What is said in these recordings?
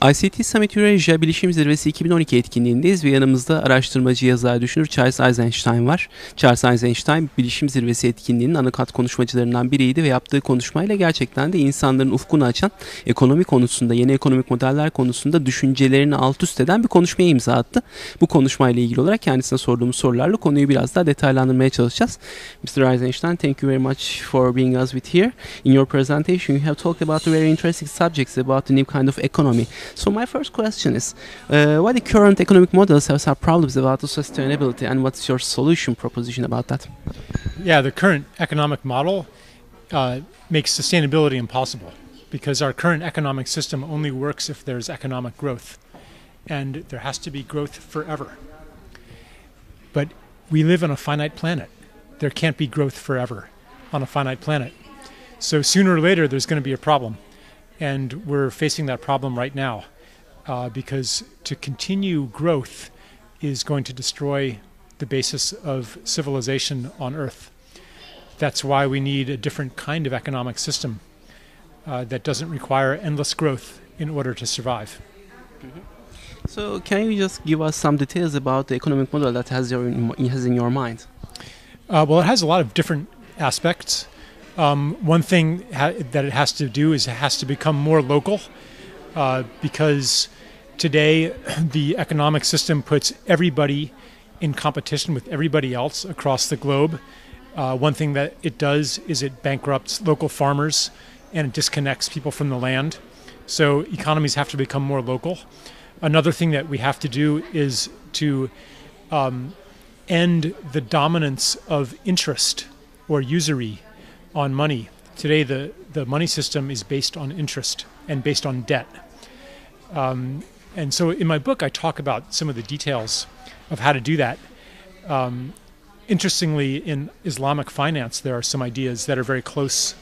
ICT Summit Eurasia Bilişim Zirvesi 2012 etkinliğindeyiz ve yanımızda araştırmacı, yazar, düşünür Charles Eisenstein var. Charles Eisenstein, Bilişim Zirvesi etkinliğinin ana kat konuşmacılarından biriydi ve yaptığı konuşmayla gerçekten de insanların ufkunu açan, ekonomi konusunda, yeni ekonomik modeller konusunda düşüncelerini alt üst eden bir konuşmaya imza attı. Bu konuşmayla ilgili olarak kendisine sorduğumuz sorularla konuyu biraz daha detaylandırmaya çalışacağız. Mr. Eisenstein, thank you very much for being us with here. In your presentation, you have talked about very interesting subjects about the new kind of economy. So my first question is, why the current economic models have some problems about the sustainability, and what's your solution proposition about that? Yeah, the current economic model makes sustainability impossible because our current economic system only works if there's economic growth, and there has to be growth forever. But we live on a finite planet. There can't be growth forever on a finite planet. So sooner or later there's going to be a problem. And we're facing that problem right now because to continue growth is going to destroy the basis of civilization on Earth. That's why we need a different kind of economic system that doesn't require endless growth in order to survive. Mm-hmm. So can you just give us some details about the economic model that has in your mind? Well, it has a lot of different aspects. One thing that it has to do is it has to become more local because today the economic system puts everybody in competition with everybody else across the globe. One thing that it does is it bankrupts local farmers and it disconnects people from the land. So economies have to become more local. Another thing that we have to do is to end the dominance of interest or usury on money. Today, the money system is based on interest and based on debt. And so in my book, I talk about some of the details of how to do that. Interestingly, in Islamic finance, there are some ideas that are very close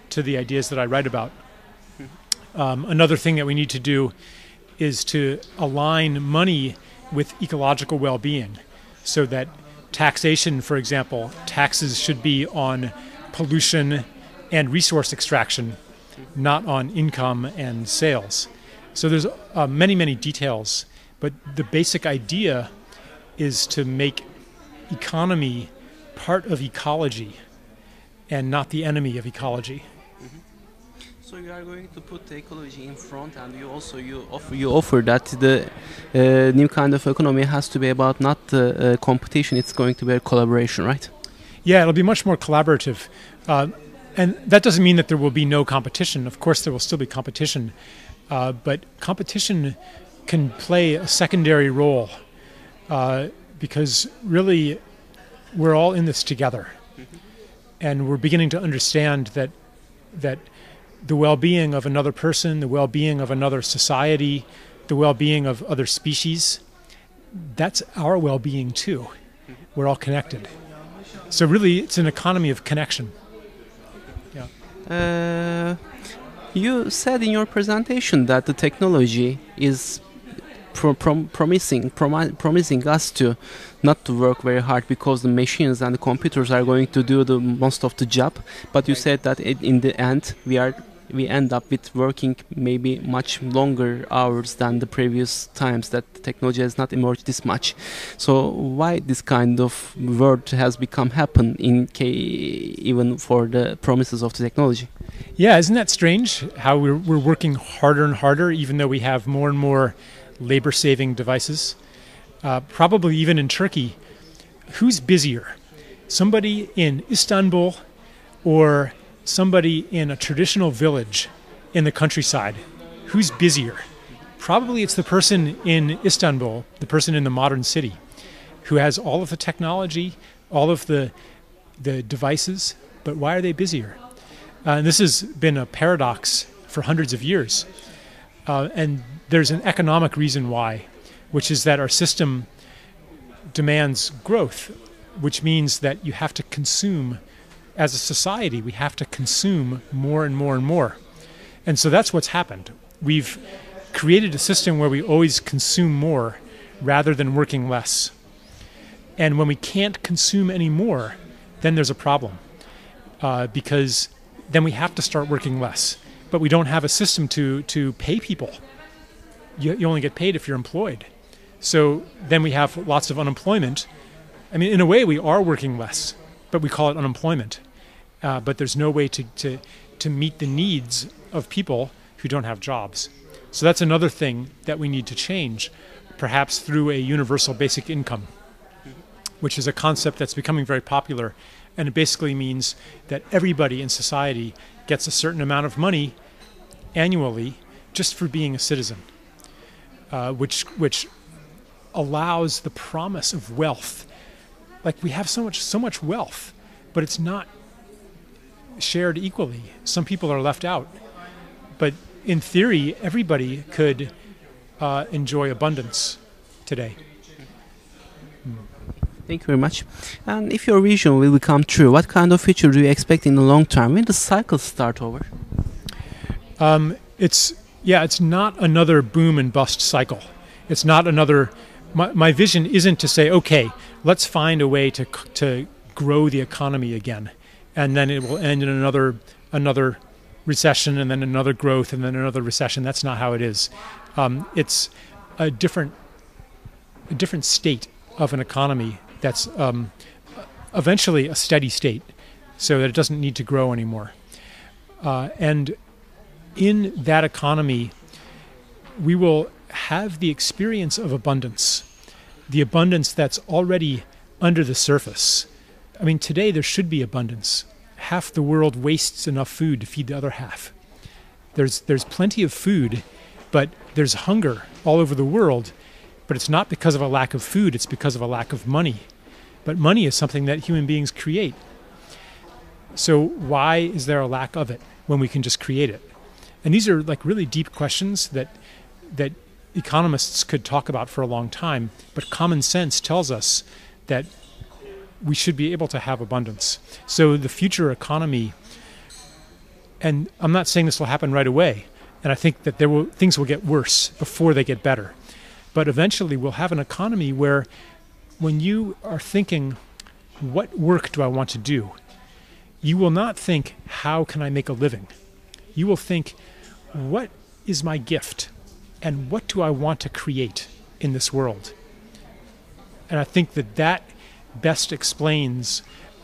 to the ideas that I write about. Another thing that we need to do is to align money with ecological well-being so that taxation, for example, taxes should be on pollution and resource extraction, not on income and sales. So there's many details, but the basic idea is to make economy part of ecology and not the enemy of ecology. Mm-hmm. So you are going to put the ecology in front, and you offer that the new kind of economy has to be about not the competition; it's going to be a collaboration, right? Yeah, it'll be much more collaborative. And that doesn't mean that there will be no competition. Of course, there will still be competition. But competition can play a secondary role because really we're all in this together. Mm-hmm. And we're beginning to understand that the well-being of another person, the well-being of another society, the well-being of other species, that's our well-being too. Mm-hmm. We're all connected. So really, it's an economy of connection. Yeah. You said in your presentation that the technology is promising us to not to work very hard because the machines and the computers are going to do the most of the job. But you said that in the end we end up with working maybe much longer hours than the previous times that the technology has not emerged this much. So why this kind of world has become happen even for the promises of the technology? Yeah, isn't that strange how we're working harder and harder even though we have more and more labor-saving devices? Probably even in Turkey, who's busier? Somebody in Istanbul or somebody in a traditional village in the countryside? Who's busier? Probably it's the person in Istanbul, the person in the modern city, who has all of the technology, all of the devices, but why are they busier? This has been a paradox for hundreds of years. And there's an economic reason why, which is that our system demands growth, which means that you have to consume. As a society, we have to consume more and more and more. And so that's what's happened. We've created a system where we always consume more rather than working less. And when we can't consume any more, then there's a problem because then we have to start working less. But we don't have a system to pay people. you only get paid if you're employed. So then we have lots of unemployment. I mean, in a way, we are working less, but we call it unemployment. But there's no way to meet the needs of people who don't have jobs. So that's another thing that we need to change, perhaps through a universal basic income, which is a concept that's becoming very popular. And it basically means that everybody in society gets a certain amount of money annually just for being a citizen, which allows the promise of wealth. Like, we have so much wealth, but it's not shared equally. Some people are left out. But in theory, everybody could enjoy abundance today. Thank you very much. And if your vision will become true, what kind of future do you expect in the long term? When the cycle start over? It's not another boom and bust cycle. It's not another. My vision isn't to say, okay, let's find a way to grow the economy again, and then it will end in another recession, and then another growth, and then another recession. That's not how it is. It's a different state of an economy that's eventually a steady state, so that it doesn't need to grow anymore. And in that economy, we will have the experience of abundance, the abundance that's already under the surface. I mean, today there should be abundance. Half the world wastes enough food to feed the other half. There's plenty of food, but there's hunger all over the world. But it's not because of a lack of food, it's because of a lack of money. But money is something that human beings create. So why is there a lack of it when we can just create it? And these are like really deep questions that economists could talk about for a long time, but common sense tells us that we should be able to have abundance. So the future economy, and I'm not saying this will happen right away, and I think that things will get worse before they get better. But eventually we'll have an economy where when you are thinking, what work do I want to do? You will not think, how can I make a living? You will think, what is my gift? And what do I want to create in this world? And I think that best explains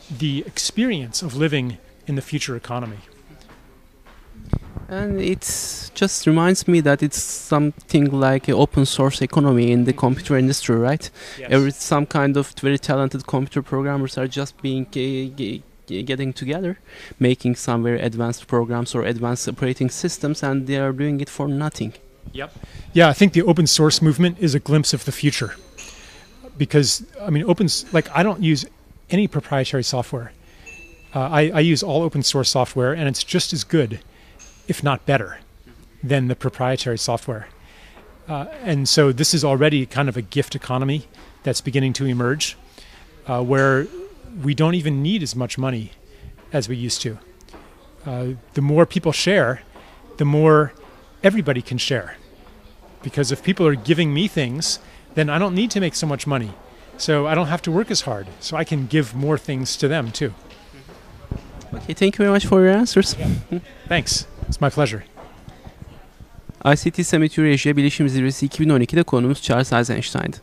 the experience of living in the future economy. And it just reminds me that it's something like an open source economy in the computer industry, right? Yes. Some kind of very talented computer programmers are just getting together, making some very advanced programs or advanced operating systems, and they are doing it for nothing. Yep. Yeah, I think the open source movement is a glimpse of the future. Because, I mean, I don't use any proprietary software. I use all open source software, and it's just as good, if not better, than the proprietary software. And so this is already kind of a gift economy that's beginning to emerge, where we don't even need as much money as we used to. The more people share, the more everybody can share. Because if people are giving me things, then I don't need to make so much money. So I don't have to work as hard. So I can give more things to them too. Okay, thank you very much for your answers. Yeah. Thanks. It's my pleasure. ICT Summit Eurasia Bilişim Zirvesi 2012'de konuğumuz Charles Eisenstein'dı.